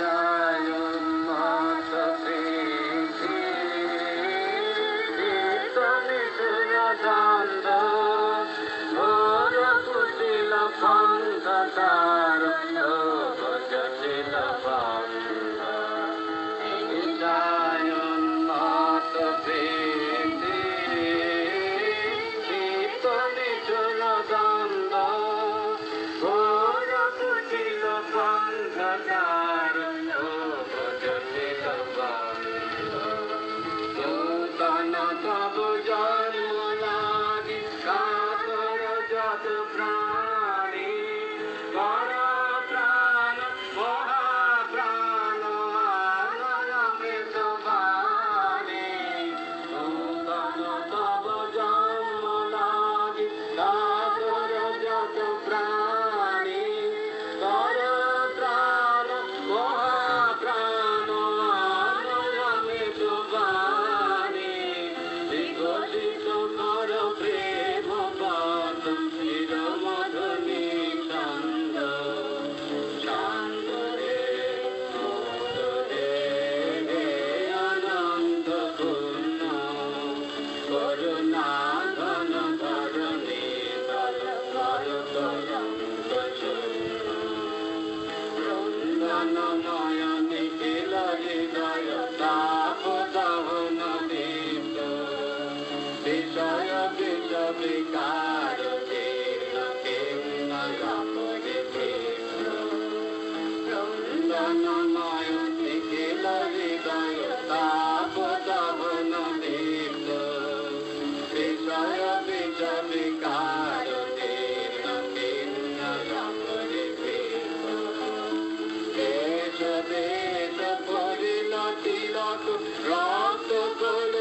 যায় উন্মত্ত স্মৃতি, নিশুর দ্বন্দ্ব, ঘোর কুটিল খন্ড তার লোভ জটিল বন্ধ। যায় উন্মত্ত স্মৃতি, নিশুর দ্বন্দ্ব, ঘোর কুটিল খন্ড তার লোভ জটিল বন্ধ। নূতন তব জন্ম লাগি কাতর যত প্রাণী, কর প্রাণ মহাপ্রাণ অমৃত বাণী। নূতন তব জন্ম লাগি কাতর যত প্রাণী, কর প্রাণ মহাপ্রাণ অমৃত বাণী। বিকশিত কর প্রেম পদ চির মধুনি ছন্দ, শান্ত রে মুক্ত রে আনন্দ পূর্ণ, করুণা ঘন ধরণী তল কর তরঙ্গ চূর্ণ। বৃন্দনময় নিখিল হৃদয় তাপ দহন দীপ্ত, বিষয় বিষ বিকার জীর্ণ কীর্ণ অপরিতৃপ্ত। বৃন্দনময় নিখিল হৃদয় তাপ দহন দীপ্ত, বিষয় বিষ বিকার জীর্ণ কীর্ণ অপরিতৃপ্ত। দেশ দেশ পরিণতি রক্ত কল